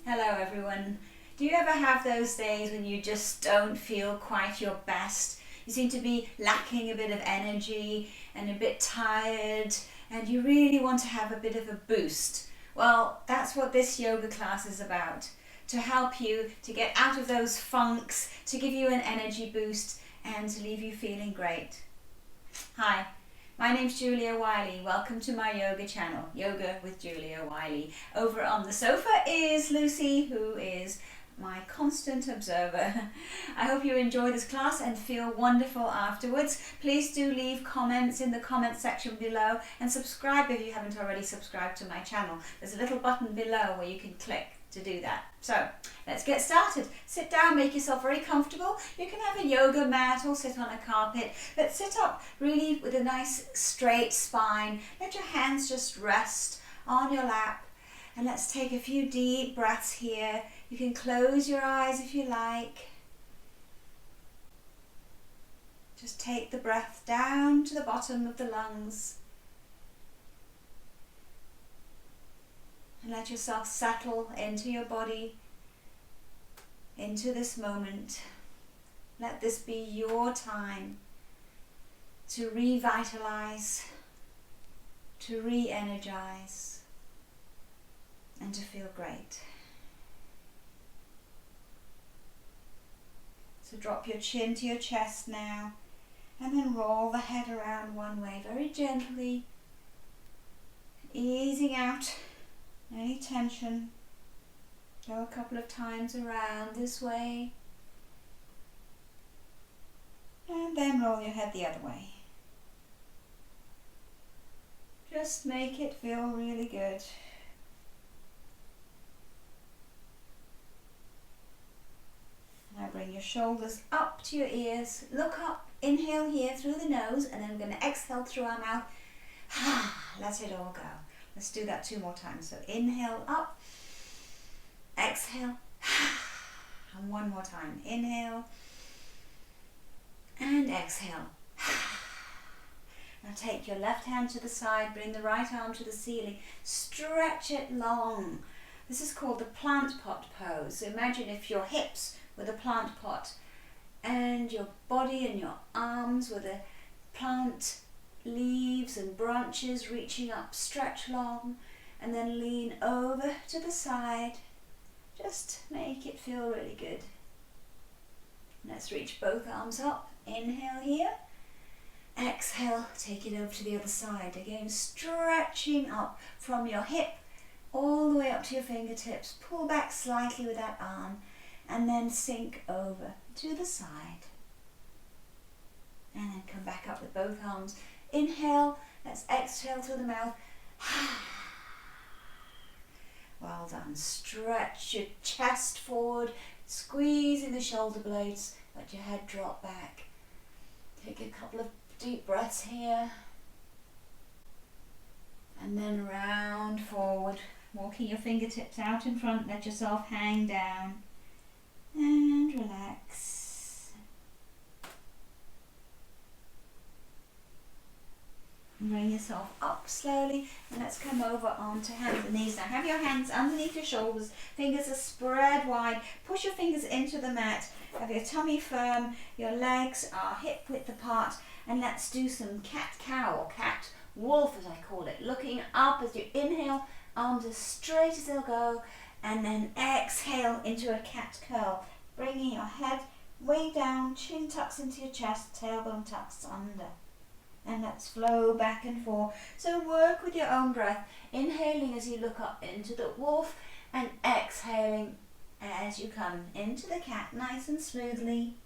Hello everyone. Do you ever have those days when you just don't feel quite your best? You seem to be lacking a bit of energy and a bit tired and you really want to have a bit of a boost. Well, that's what this yoga class is about. To help you to get out of those funks, to give you an energy boost and to leave you feeling great. Hi. My name's Julia Wiley. Welcome to my yoga channel, Yoga with Julia Wiley. Over on the sofa is Lucy, who is my constant observer. I hope you enjoy this class and feel wonderful afterwards. Please do leave comments in the comment section below and subscribe if you haven't already subscribed to my channel. There's a little button below where you can click to do that. So let's get started. Sit down, make yourself very comfortable. You can have a yoga mat or sit on a carpet, but sit up really with a nice straight spine. Let your hands just rest on your lap and let's take a few deep breaths here. You can close your eyes if you like. Just take the breath down to the bottom of the lungs. And let yourself settle into your body, into this moment. Let this be your time to revitalize, to re-energize, and to feel great. So drop your chin to your chest now, and then roll the head around one way very gently, easing out any tension. Go a couple of times around this way and then roll your head the other way. Just make it feel really good. Now bring your shoulders up to your ears. Look up, inhale here through the nose, and then we're going to exhale through our mouth. Let it all go. Let's do that 2 more times. So inhale up, exhale, and 1 more time. Inhale and exhale. Now take your left hand to the side, bring the right arm to the ceiling, stretch it long. This is called the plant pot pose. So imagine if your hips were the plant pot and your body and your arms were the plant leaves and branches reaching up. Stretch long and then lean over to the side. Just make it feel really good. Let's reach both arms up. Inhale here. Exhale, take it over to the other side. Again, stretching up from your hip all the way up to your fingertips. Pull back slightly with that arm and then sink over to the side. And then come back up with both arms. Inhale, let's exhale through the mouth. Well done. Stretch your chest forward, squeezing the shoulder blades, let your head drop back. Take a couple of deep breaths here. And then round forward, walking your fingertips out in front, let yourself hang down and relax. Bring yourself up slowly and let's come over onto hands and knees. Now have your hands underneath your shoulders, fingers are spread wide, push your fingers into the mat, have your tummy firm, your legs are hip width apart, and let's do some cat-cow or cat-wolf as I call it. Looking up as you inhale, arms as straight as they'll go, and then exhale into a cat curl, bringing your head way down, chin tucks into your chest, tailbone tucks under. And let's flow back and forth. So work with your own breath, inhaling as you look up into the wolf and exhaling as you come into the cat nice and smoothly.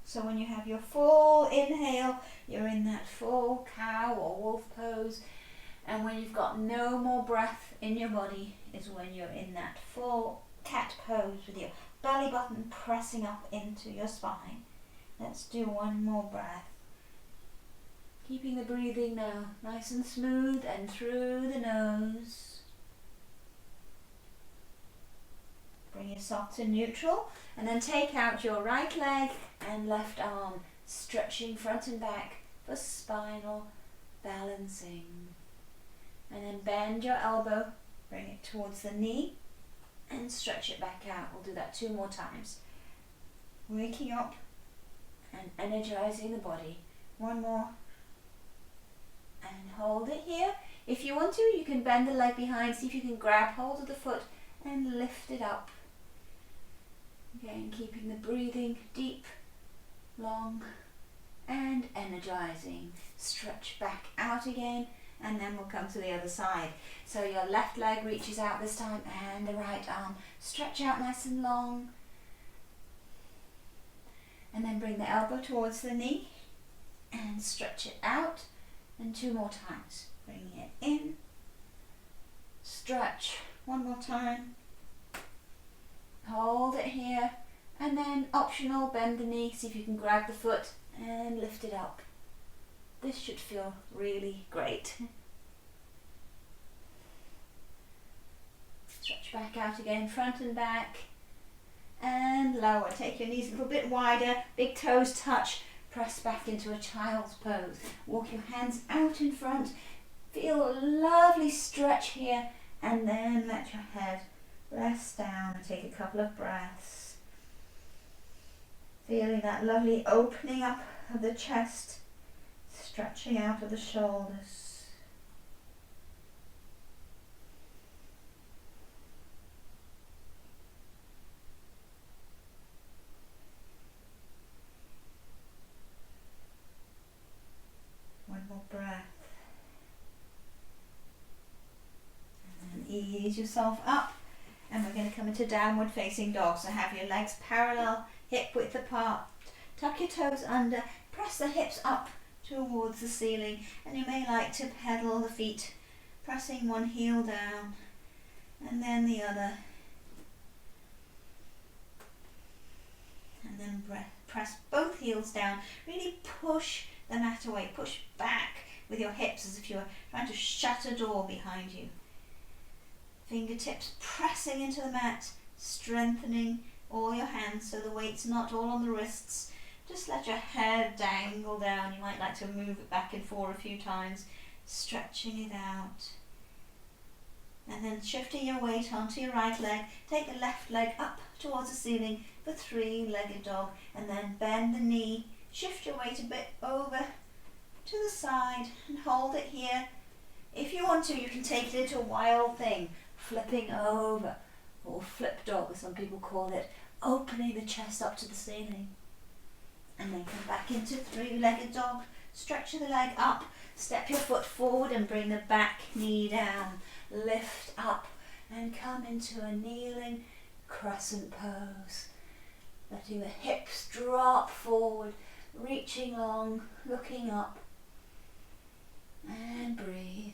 So when you have your full inhale, you're in that full cow or wolf pose. And when you've got no more breath in your body is when you're in that full cat pose with your belly button pressing up into your spine. Let's do 1 more breath. Keeping the breathing now nice and smooth and through the nose. Bring yourself to neutral and then take out your right leg and left arm, stretching front and back for spinal balancing. And then bend your elbow Bring it towards the knee and stretch it back out. We'll do that 2 more times. Waking up and energizing the body. 1 more. And hold it here. If you want to, you can bend the leg behind, see if you can grab hold of the foot and lift it up. Again, keeping the breathing deep, long, and energizing. Stretch back out again, and then we'll come to the other side. So your left leg reaches out this time, and the right arm. Stretch out nice and long. And then bring the elbow towards the knee, and stretch it out. And 2 more times. Bring it in. Stretch. 1 more time. Hold it here, and then optional, bend the knee, see if you can grab the foot and lift it up. This should feel really great. Stretch back out again, front and back, and lower. Take your knees a little bit wider, big toes touch, press back into a child's pose. Walk your hands out in front, feel a lovely stretch here, and then let your head rest down and take a couple of breaths. Feeling that lovely opening up of the chest, stretching out of the shoulders. One more breath. And then ease yourself up. And we're going to come into downward facing dog. So have your legs parallel, hip width apart. Tuck your toes under, press the hips up towards the ceiling. And you may like to pedal the feet, pressing one heel down and then the other. And then press both heels down. Really push the mat away. Push back with your hips as if you're trying to shut a door behind you. Fingertips pressing into the mat, strengthening all your hands so the weight's not all on the wrists. Just let your head dangle down. You might like to move it back and forth a few times, stretching it out. And then shifting your weight onto your right leg, take the left leg up towards the ceiling for 3-legged dog, and then bend the knee, shift your weight a bit over to the side and hold it here. If you want to, you can take it into a wild thing, flipping over, or flip dog as some people call it, opening the chest up to the ceiling. And then come back into 3-legged dog, stretch the leg up, step your foot forward and bring the back knee down, lift up and come into a kneeling crescent pose. Letting the hips drop forward, reaching long, looking up, and breathe.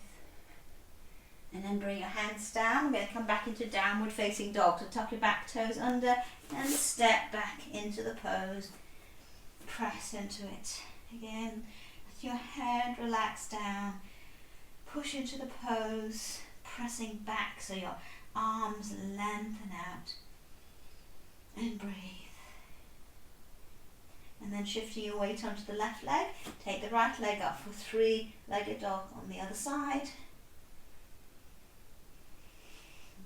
And then bring your hands down. We're going to come back into downward facing dog. So tuck your back toes under and step back into the pose. Press into it. Again, let your head relax down. Push into the pose, pressing back so your arms lengthen out. And breathe. And then shifting your weight onto the left leg. Take the right leg up for 3-legged dog on the other side.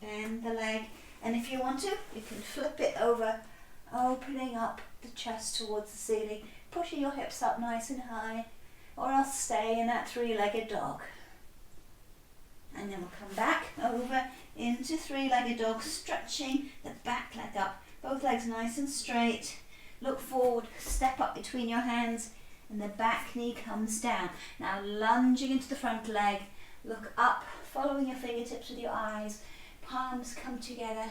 Bend the leg, and if you want to, you can flip it over, opening up the chest towards the ceiling, pushing your hips up nice and high, or else stay in that 3-legged dog. And then we'll come back over into 3-legged dog, stretching the back leg up, both legs nice and straight. Look forward, step up between your hands, and the back knee comes down. Now lunging into the front leg, look up, following your fingertips with your eyes. Palms come together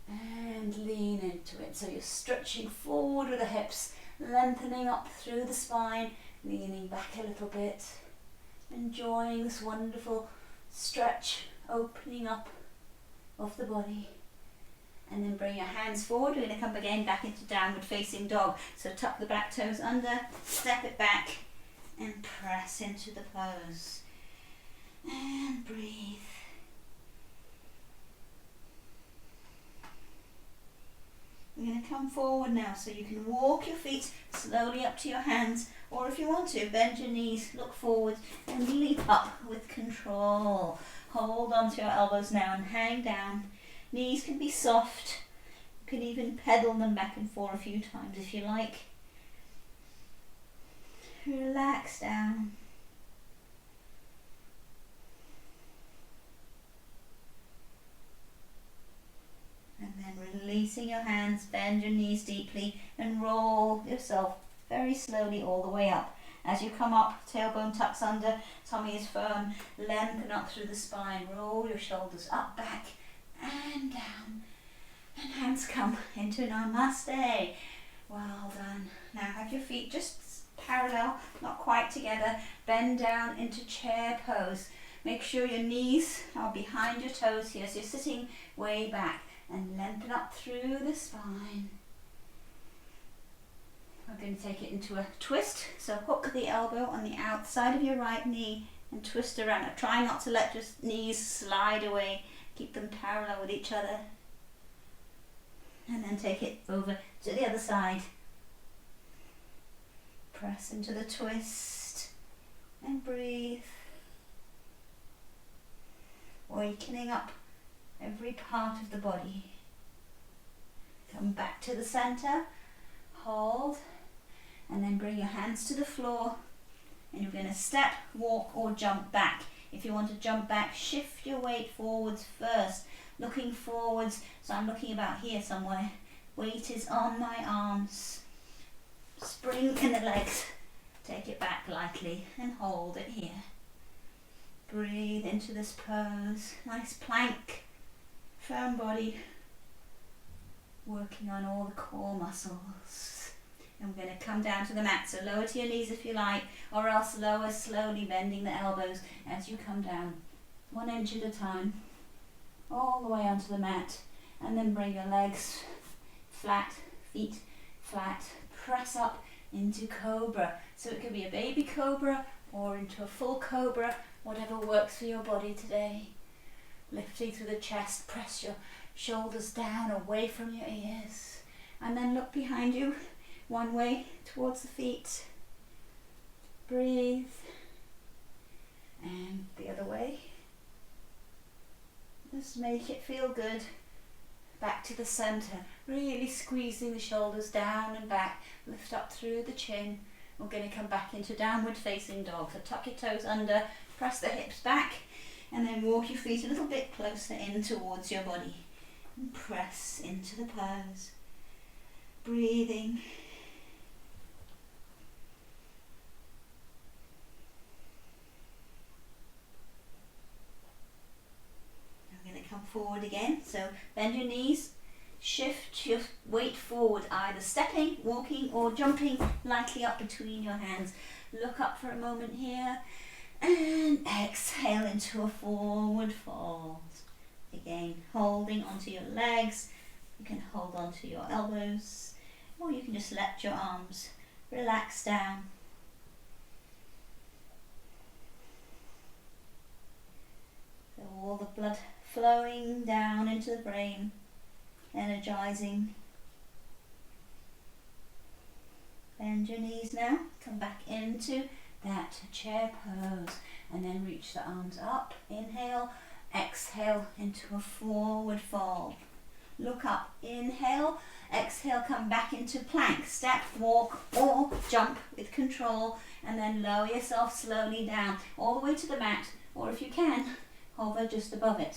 and lean into it. So you're stretching forward with the hips, lengthening up through the spine, leaning back a little bit, enjoying this wonderful stretch, opening up of the body. And then bring your hands forward. We're going to come again back into downward facing dog. So tuck the back toes under, step it back and press into the pose. And breathe. We're going to come forward now, so you can walk your feet slowly up to your hands, or if you want to, bend your knees, look forward and leap up with control. Hold onto your elbows now and hang down. Knees can be soft. You can even pedal them back and forth a few times if you like. Relax down. And then releasing your hands, bend your knees deeply and roll yourself very slowly all the way up. As you come up, tailbone tucks under, tummy is firm, lengthen up through the spine, roll your shoulders up, back and down. And hands come into Namaste. Well done. Now have your feet just parallel, not quite together. Bend down into chair pose. Make sure your knees are behind your toes here, so you're sitting way back. And lengthen up through the spine. We're going to take it into a twist. So hook the elbow on the outside of your right knee and twist around. Now try not to let your knees slide away. Keep them parallel with each other. And then take it over to the other side. Press into the twist and breathe. Awakening up every part of the body. Come back to the center, hold, and then bring your hands to the floor, and you're going to step, walk or jump back. If you want to jump back, shift your weight forwards first, looking forwards, so I'm looking about here somewhere. Weight is on my arms. Spring in the legs, take it back lightly and hold it here. Breathe into this pose, nice plank. Firm body, working on all the core muscles. And we're going to come down to the mat, so lower to your knees if you like, or else lower slowly, bending the elbows as you come down, 1 inch at a time, all the way onto the mat. And then bring your legs flat, feet flat, press up into cobra. So it could be a baby cobra or into a full cobra, whatever works for your body today. Lifting through the chest, press your shoulders down away from your ears. And then look behind you, one way towards the feet. Breathe. And the other way. Just make it feel good. Back to the center, really squeezing the shoulders down and back. Lift up through the chin. We're going to come back into downward facing dog. So tuck your toes under, press the hips back. And then walk your feet a little bit closer in towards your body. And press into the pose. Breathing. I'm going to come forward again. So bend your knees. Shift your weight forward, either stepping, walking or jumping lightly up between your hands. Look up for a moment here. And exhale into a forward fold. Again, holding onto your legs. You can hold onto your elbows, or you can just let your arms relax down. So all the blood flowing down into the brain, energizing. Bend your knees now. Come back into that chair pose and then reach the arms up. Inhale, exhale into a forward fold. Look up, inhale, exhale, come back into plank, step, walk or jump with control, and then lower yourself slowly down all the way to the mat, or if you can, hover just above it.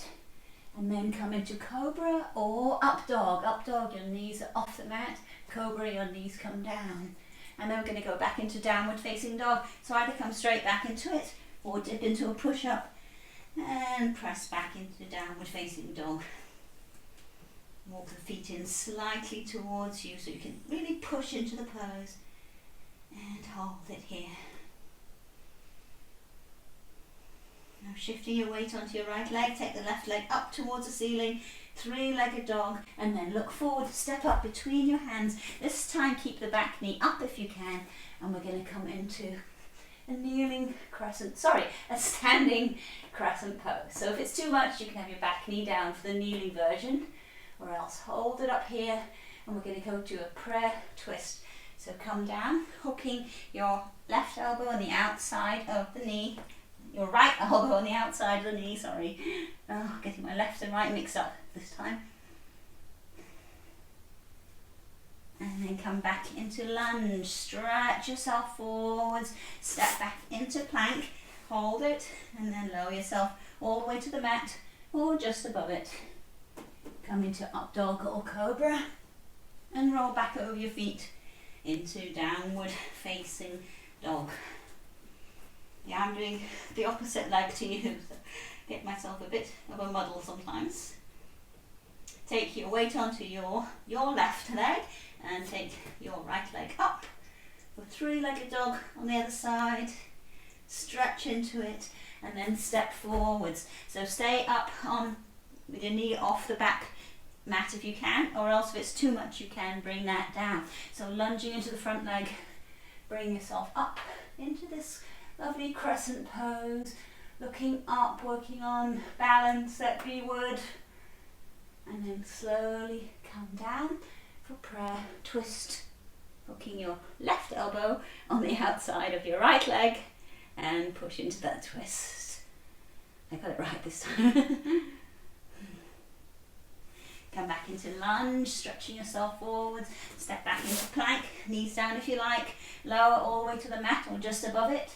And then come into cobra or up dog. Up dog, your knees are off the mat. Cobra, your knees come down. And then we're going to go back into downward facing dog. So either come straight back into it or dip into a push up and press back into downward facing dog. Walk the feet in slightly towards you so you can really push into the pose and hold it here. Now shifting your weight onto your right leg, take the left leg up towards the ceiling, three-legged dog, and then look forward, step up between your hands. This time keep the back knee up if you can, and we're going to come into a standing crescent pose. So if it's too much, you can have your back knee down for the kneeling version, or else hold it up here, and we're going to go to a prayer twist. So come down, hooking your left elbow on the outside of the knee, your right elbow on the outside of the knee, sorry. Oh, getting my left and right mixed up this time. And then come back into lunge, stretch yourself forwards, step back into plank, hold it, and then lower yourself all the way to the mat or just above it. Come into up dog or cobra and roll back over your feet into downward facing dog. Yeah, I'm doing the opposite leg to you, so get myself a bit of a muddle sometimes. Take your weight onto your left leg and take your right leg up for three-legged dog on the other side. Stretch into it and then step forwards. So stay up on with your knee off the back mat if you can, or else if it's too much you can bring that down. So lunging into the front leg, bring yourself up into this lovely crescent pose, looking up, working on balance that we would, and then slowly come down for prayer twist, hooking your left elbow on the outside of your right leg and push into that twist. I got it right this time. Come back into lunge, stretching yourself forwards, step back into plank, knees down if you like, lower all the way to the mat or just above it.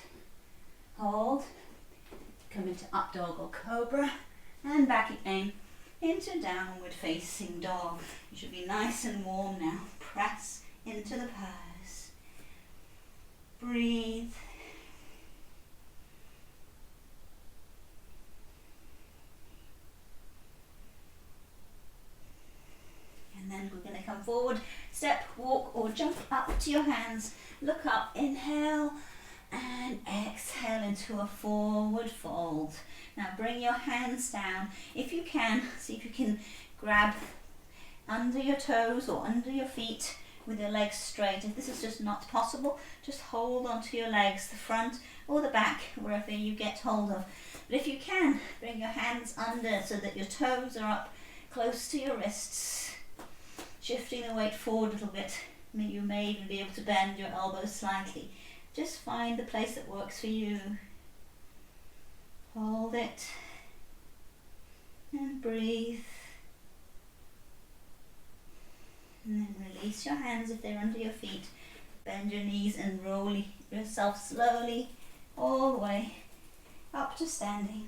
Hold, come into up dog or cobra, and back again into downward facing dog. You should be nice and warm now. Press into the pose. Breathe. And then we're going to come forward, step, walk or jump up to your hands. Look up, inhale and exhale into a forward fold. Now bring your hands down. If you can, see if you can grab under your toes or under your feet with your legs straight. If this is just not possible, just hold onto your legs, the front or the back, wherever you get hold of. But if you can, bring your hands under so that your toes are up close to your wrists. Shifting the weight forward a little bit. You may even be able to bend your elbows slightly. Just find the place that works for you. Hold it and breathe. And then release your hands if they're under your feet. Bend your knees and roll yourself slowly all the way up to standing.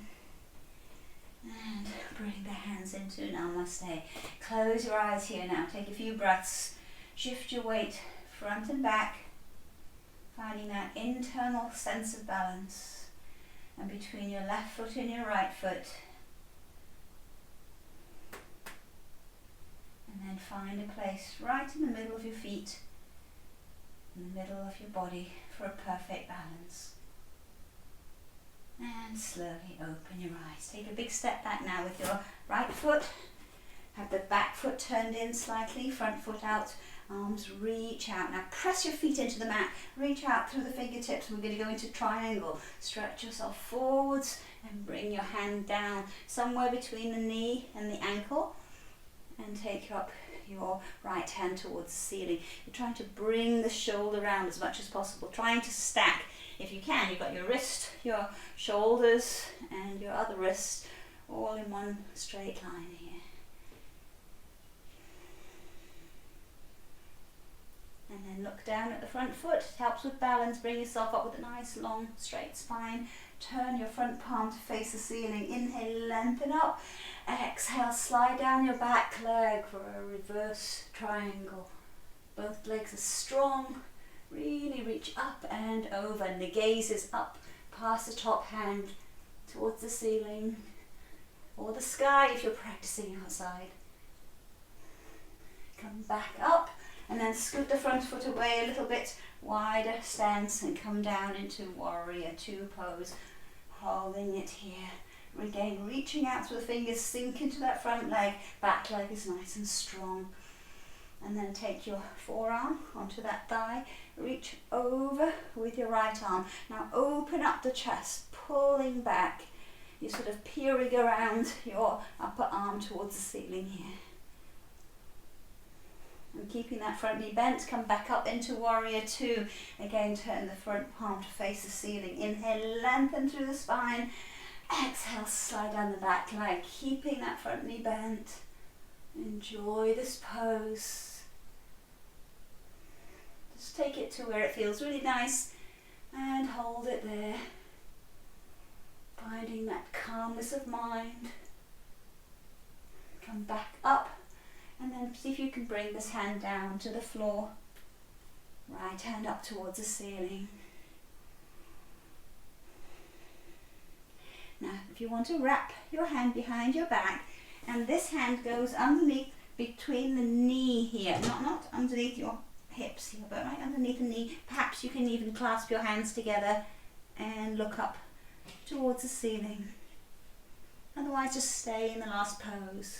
And bring the hands into Namaste. Close your eyes here now. Take a few breaths. Shift your weight front and back. Finding that internal sense of balance. And between your left foot and your right foot. And then find a place right in the middle of your feet. In the middle of your body for a perfect balance. And slowly open your eyes. Take a big step back now with your right foot. Have the back foot turned in slightly, front foot out, arms reach out. Now press your feet into the mat, reach out through the fingertips. We're going to go into triangle. Stretch yourself forwards and bring your hand down somewhere between the knee and the ankle. And take up your right hand towards the ceiling. You're trying to bring the shoulder round as much as possible, trying to stack. If you can, you've got your wrist, your shoulders and your other wrist all in one straight line here. And then look down at the front foot. It helps with balance. Bring yourself up with a nice long straight spine. Turn your front palm to face the ceiling. Inhale, lengthen up. Exhale, slide down your back leg for a reverse triangle. Both legs are strong. Really reach up and over, and the gaze is up past the top hand towards the ceiling or the sky if you're practicing outside. Come back up and then scoot the front foot away a little bit, wider stance, and come down into warrior two pose, holding it here. Again, reaching out through the fingers, sink into that front leg, back leg is nice and strong. And then take your forearm onto that thigh, reach over with your right arm. Now open up the chest, pulling back. You're sort of peering around your upper arm towards the ceiling here. And keeping that front knee bent, come back up into warrior two. Again, turn the front palm to face the ceiling. Inhale, lengthen through the spine. Exhale, slide down the back leg, keeping that front knee bent. Enjoy this pose. Just take it to where it feels really nice and hold it there. Finding that calmness of mind. Come back up and then see if you can bring this hand down to the floor. Right hand up towards the ceiling. Now, if you want to wrap your hand behind your back, and this hand goes underneath between the knee here, not underneath your hips here, but right underneath the knee. Perhaps you can even clasp your hands together and look up towards the ceiling. Otherwise, just stay in the last pose.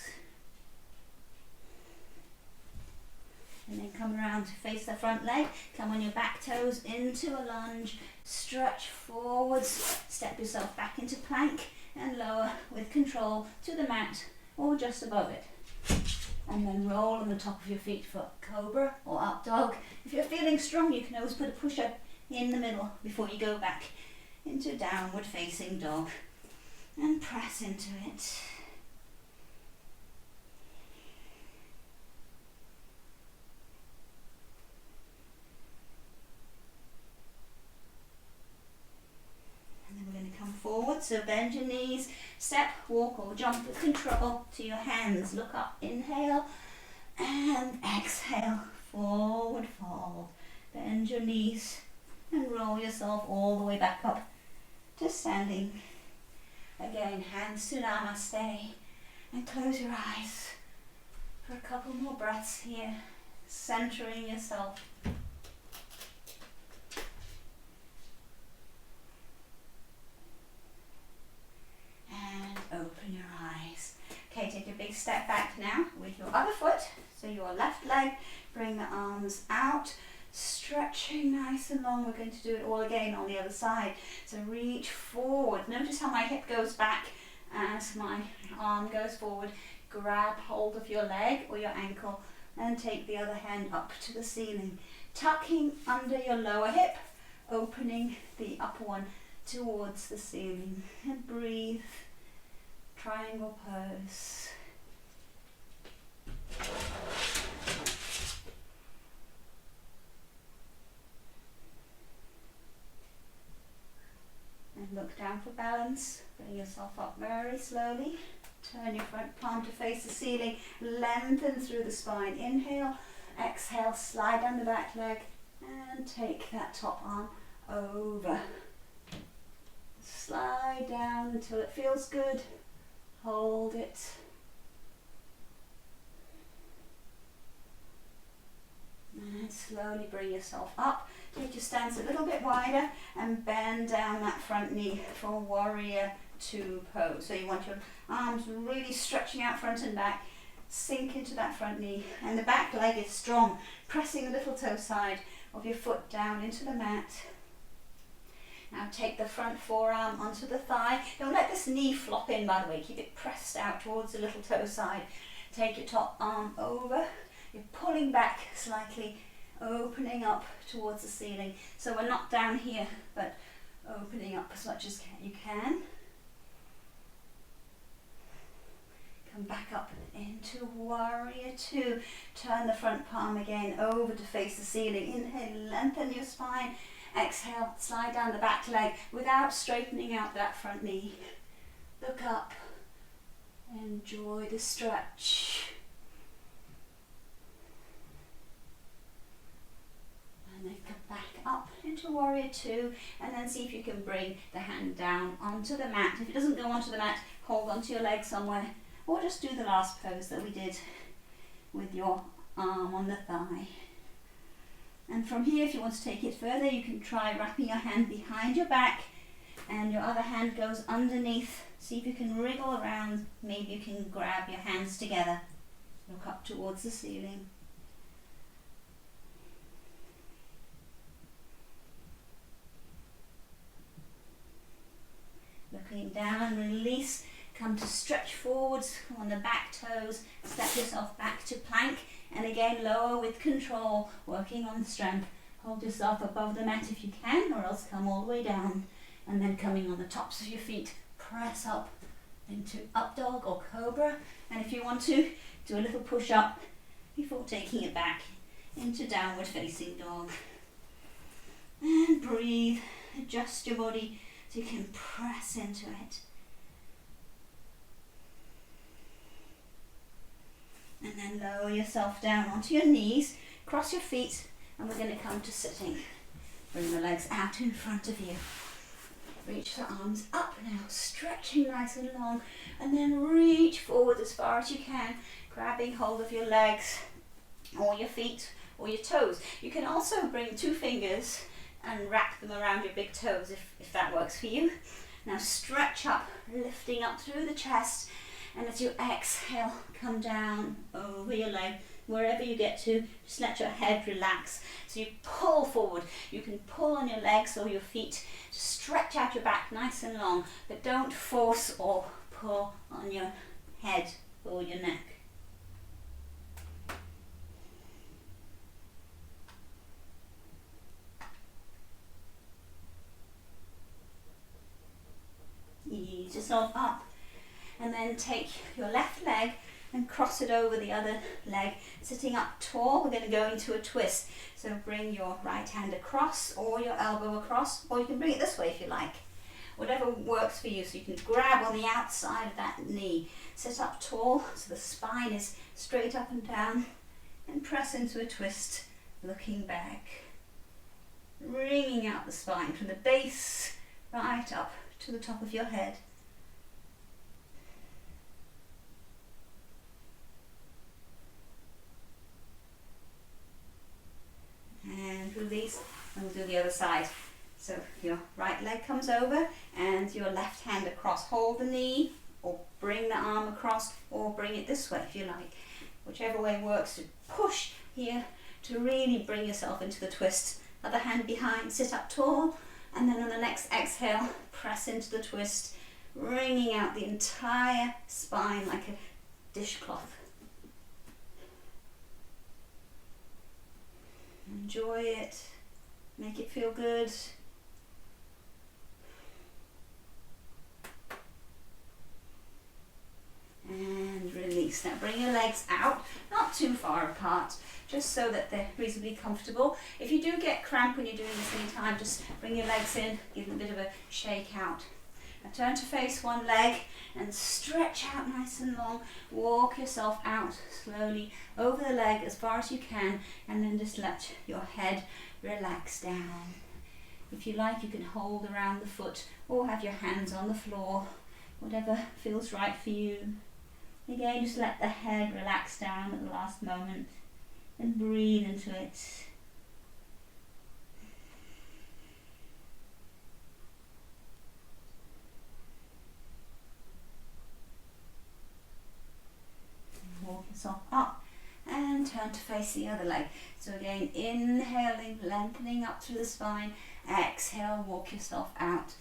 And then come around to face the front leg. Come on your back toes into a lunge. Stretch forwards. Step yourself back into plank and lower with control to the mat or just above it. And then roll on the top of your feet for cobra or up dog. If you're feeling strong, you can always put a push-up in the middle before you go back into downward facing dog. And press into it. Forward, so bend your knees, step, walk or jump with control to your hands. Look up, inhale and exhale, forward fold. Bend your knees and roll yourself all the way back up to standing. Again, hands to namaste and close your eyes for a couple more breaths here, centering yourself. Open your eyes. Okay, take a big step back now with your other foot. So your left leg, bring the arms out, stretching nice and long. We're going to do it all again on the other side. So reach forward. Notice how my hip goes back as my arm goes forward. Grab hold of your leg or your ankle and take the other hand up to the ceiling. Tucking under your lower hip, opening the upper one towards the ceiling. And breathe. Triangle pose. And look down for balance. Bring yourself up very slowly. Turn your front palm to face the ceiling. Lengthen through the spine. Inhale. Exhale. Slide down the back leg. And take that top arm over. Slide down until it feels good. Hold it. And slowly bring yourself up. Take your stance a little bit wider and bend down that front knee for warrior two pose. So you want your arms really stretching out front and back. Sink into that front knee. And the back leg is strong. Pressing the little toe side of your foot down into the mat. Now take the front forearm onto the thigh. Don't let this knee flop in, by the way. Keep it pressed out towards the little toe side. Take your top arm over. You're pulling back slightly, opening up towards the ceiling. So we're not down here, but opening up as much as you can. Come back up into warrior two. Turn the front palm again over to face the ceiling. Inhale, lengthen your spine. Exhale, slide down the back leg without straightening out that front knee. Look up. Enjoy the stretch. And then come back up into warrior two and then see if you can bring the hand down onto the mat. If it doesn't go onto the mat, hold onto your leg somewhere or just do the last pose that we did with your arm on the thigh. And from here, if you want to take it further, you can try wrapping your hand behind your back and your other hand goes underneath. See if you can wriggle around. Maybe you can grab your hands together. Look up towards the ceiling. Looking down, release. Come to stretch forwards on the back toes. Step yourself back to plank. And again, lower with control, working on strength. Hold yourself above the mat if you can, or else come all the way down. And then coming on the tops of your feet, press up into up dog or cobra. And if you want to, do a little push up before taking it back into downward facing dog. And breathe, adjust your body so you can press into it. And then lower yourself down onto your knees, cross your feet, and we're going to come to sitting. Bring the legs out in front of you. Reach the arms up now, stretching nice and long, and then reach forward as far as you can, grabbing hold of your legs or your feet or your toes. You can also bring 2 fingers and wrap them around your big toes if that works for you. Now stretch up, lifting up through the chest, and as you exhale, come down over your leg. Wherever you get to, just let your head relax. So you pull forward. You can pull on your legs or your feet to stretch out your back nice and long, but don't force or pull on your head or your neck. Ease yourself up, and then take your left leg and cross it over the other leg, sitting up tall. We're going to go into a twist. So bring your right hand across or your elbow across, or you can bring it this way if you like. Whatever works for you. So you can grab on the outside of that knee. Sit up tall so the spine is straight up and down, and press into a twist, looking back. Wringing out the spine from the base right up to the top of your head. And release, and we'll do the other side. So your right leg comes over and your left hand across. Hold the knee or bring the arm across, or bring it this way if you like. Whichever way works to push here to really bring yourself into the twist. Other hand behind, sit up tall, and then on the next exhale, press into the twist, wringing out the entire spine like a dishcloth. Enjoy it, make it feel good. And release. Now bring your legs out, not too far apart, just so that they're reasonably comfortable. If you do get cramp when you're doing this anytime, just bring your legs in, give them a bit of a shake out. Now turn to face one leg and stretch out nice and long. Walk yourself out slowly over the leg as far as you can, and then just let your head relax down. If you like, you can hold around the foot or have your hands on the floor, whatever feels right for you. Again, just let the head relax down at the last moment and breathe into it. Walk yourself up and turn to face the other leg. So again, inhaling, lengthening up through the spine. Exhale, walk yourself out.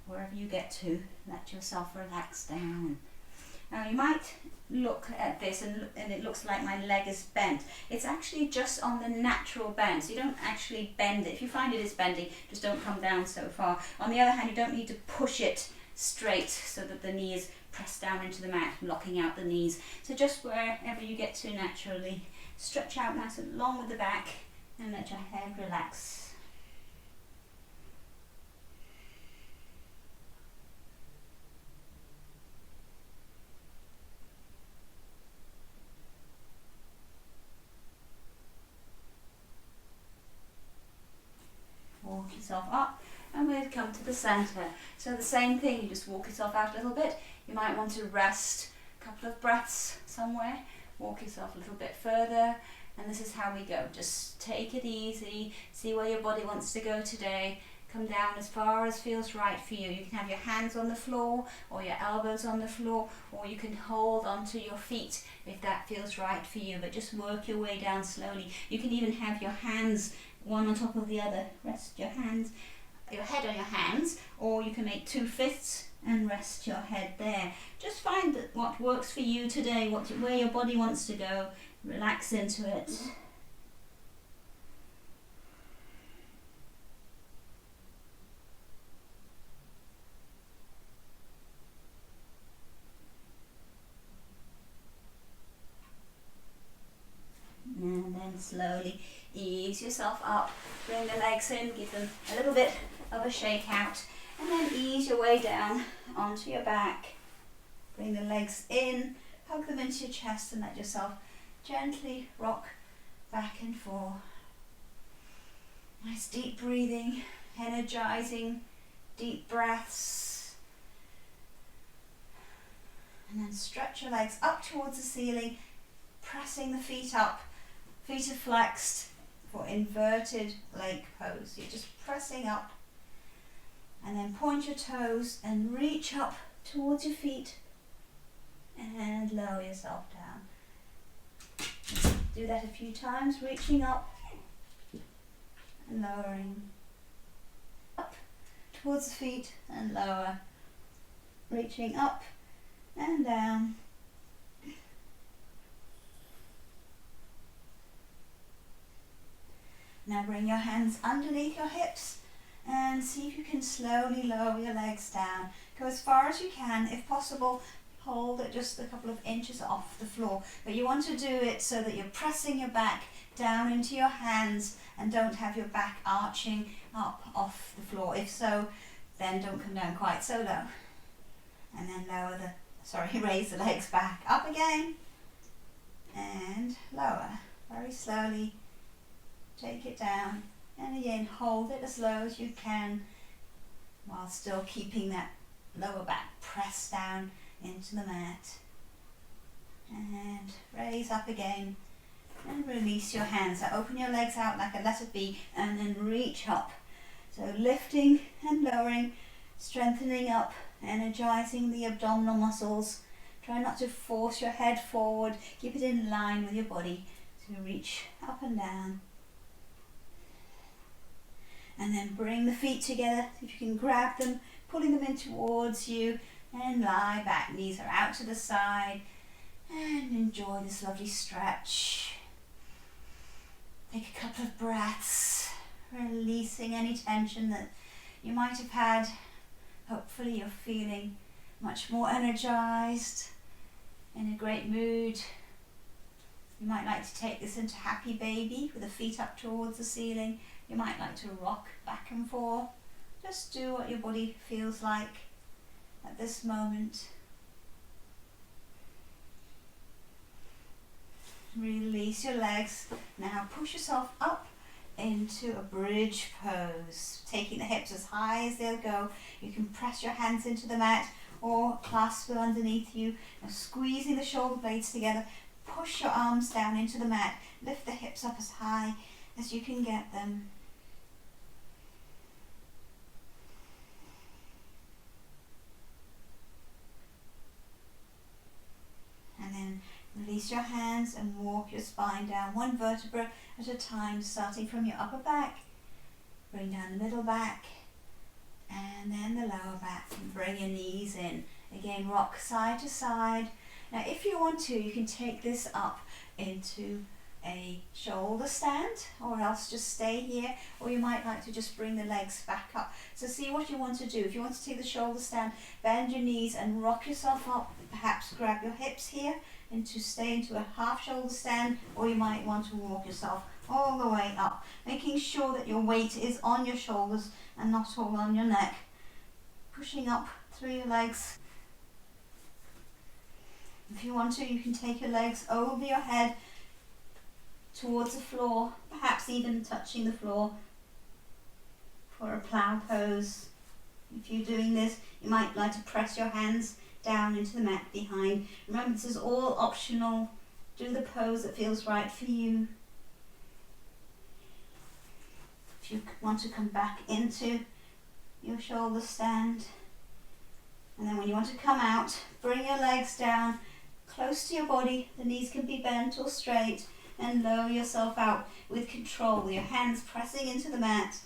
Wherever you get to, let yourself relax down. Now you might look at this and it looks like my leg is bent. It's actually just on the natural bend, so you don't actually bend it. If you find it is bending, just don't come down so far. On the other hand, you don't need to push it straight so that the knee is pressed down into the mat, locking out the knees. So just wherever you get to naturally, stretch out nice and long with the back and let your head relax. Walk yourself up, and we'll come to the center. So the same thing, you just walk yourself out a little bit. You might want to rest a couple of breaths somewhere, walk yourself a little bit further, and this is how we go. Just take it easy, see where your body wants to go today. Come down as far as feels right for you. You can have your hands on the floor or your elbows on the floor, or you can hold onto your feet if that feels right for you, but just work your way down slowly. You can even have your hands one on top of the other. Rest your hands, your head on your hands, or you can make 2 fists and rest your head there. Just find that what works for you today, where your body wants to go. Relax into it. And then slowly ease yourself up. Bring the legs in, give them a little bit of a shake out. And then ease your way down onto your back. Bring the legs in, hug them into your chest and let yourself gently rock back and forth. Nice deep breathing, energizing, deep breaths. And then stretch your legs up towards the ceiling, pressing the feet up. Feet are flexed for inverted lake pose. You're just pressing up. And then point your toes and reach up towards your feet. And lower yourself down. Do that a few times, reaching up and lowering. Up towards the feet and lower. Reaching up and down. Now bring your hands underneath your hips and see if you can slowly lower your legs down. Go as far as you can. If possible, hold it just a couple of inches off the floor. But you want to do it so that you're pressing your back down into your hands and don't have your back arching up off the floor. If so, then don't come down quite so low. And then raise the legs back up again and lower. Very slowly. Take it down and again hold it as low as you can while still keeping that lower back pressed down into the mat. And raise up again and release your hands. So open your legs out like a letter B and then reach up. So lifting and lowering, strengthening up, energizing the abdominal muscles. Try not to force your head forward. Keep it in line with your body. So reach up and down. And then bring the feet together. If you can grab them, pulling them in towards you and lie back. Knees are out to the side and enjoy this lovely stretch. Take a couple of breaths, releasing any tension that you might have had. Hopefully you're feeling much more energized, in a great mood. You might like to take this into happy baby with the feet up towards the ceiling. You might like to rock back and forth. Just do what your body feels like at this moment. Release your legs. Now push yourself up into a bridge pose. Taking the hips as high as they'll go. You can press your hands into the mat or clasp them underneath you. Now squeezing the shoulder blades together. Push your arms down into the mat. Lift the hips up as high as you can get them. And then release your hands and walk your spine down one vertebra at a time, starting from your upper back. Bring down the middle back and then the lower back. And bring your knees in. Again, rock side to side. Now if you want to, you can take this up into a shoulder stand, or else just stay here, or you might like to just bring the legs back up. So see what you want to do. If you want to take the shoulder stand, bend your knees and rock yourself up. Perhaps grab your hips here and to stay into a half shoulder stand, or you might want to walk yourself all the way up, making sure that your weight is on your shoulders and not all on your neck. Pushing up through your legs. If you want to, you can take your legs over your head towards the floor, perhaps even touching the floor for a plow pose. If you're doing this, you might like to press your hands down into the mat behind. Remember, this is all optional. Do the pose that feels right for you. If you want to come back into your shoulder stand, and then when you want to come out, bring your legs down close to your body. The knees can be bent or straight, and lower yourself out with control, with your hands pressing into the mat.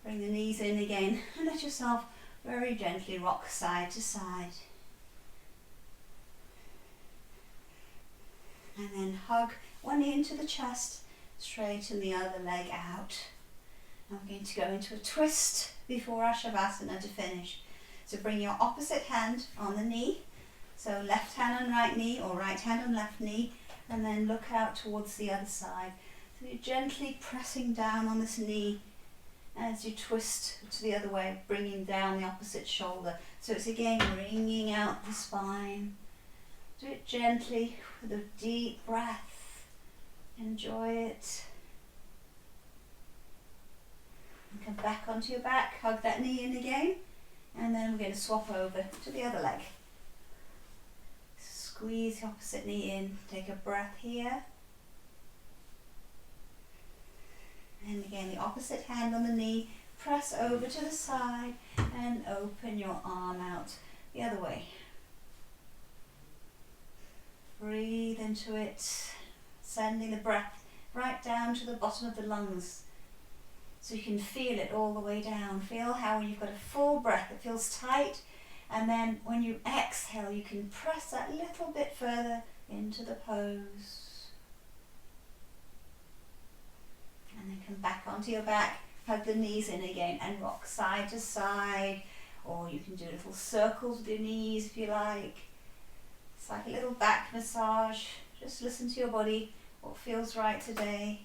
Bring the knees in again and let yourself very gently rock side to side. And then hug one knee into the chest, straighten the other leg out. And we're going to go into a twist before our Shavasana to finish. So bring your opposite hand on the knee. So left hand on right knee or right hand on left knee, and then look out towards the other side. So you're gently pressing down on this knee as you twist to the other way, bringing down the opposite shoulder. So it's again wringing out the spine. Do it gently with a deep breath. Enjoy it. And come back onto your back, hug that knee in again, and then we're going to swap over to the other leg. Squeeze the opposite knee in, take a breath here. And again, the opposite hand on the knee, press over to the side and open your arm out the other way. Breathe into it, sending the breath right down to the bottom of the lungs. So you can feel it all the way down. Feel how when you've got a full breath, it feels tight. And then when you exhale, you can press that little bit further into the pose. And then come back onto your back, hug the knees in again and rock side to side. Or you can do little circles with your knees if you like. It's like a little back massage. Just listen to your body, what feels right today.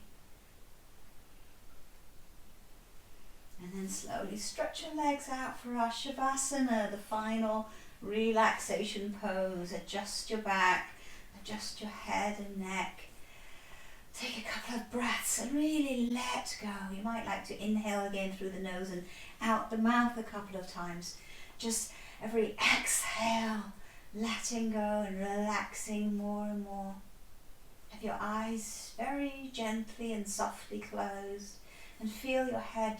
And then slowly stretch your legs out for our Shavasana, the final relaxation pose. Adjust your back, adjust your head and neck. Take a couple of breaths and really let go. You might like to inhale again through the nose and out the mouth a couple of times. Just every exhale, letting go and relaxing more and more. Have your eyes very gently and softly closed and feel your head,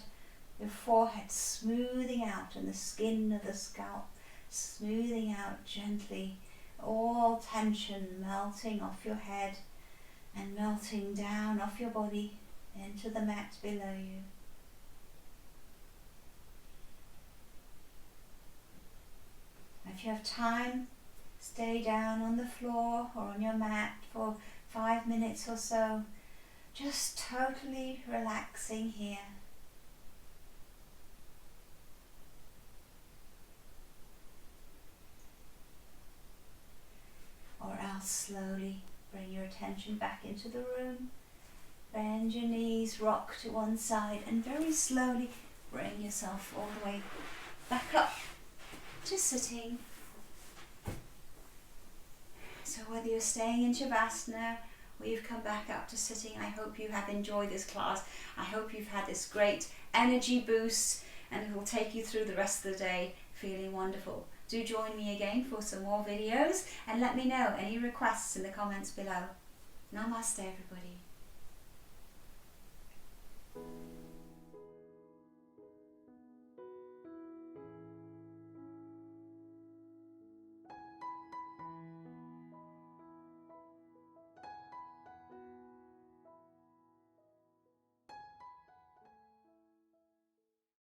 your forehead smoothing out and the skin of the scalp smoothing out gently. All tension melting off your head and melting down off your body into the mat below you. If you have time, stay down on the floor or on your mat for 5 minutes or so, just totally relaxing here. Or else slowly bring your attention back into the room. Bend your knees, rock to one side, and very slowly bring yourself all the way back up to sitting. So whether you're staying in Shavasana or you've come back up to sitting, I hope you have enjoyed this class. I hope you've had this great energy boost and it will take you through the rest of the day feeling wonderful. Do join me again for some more videos and let me know any requests in the comments below. Namaste everybody.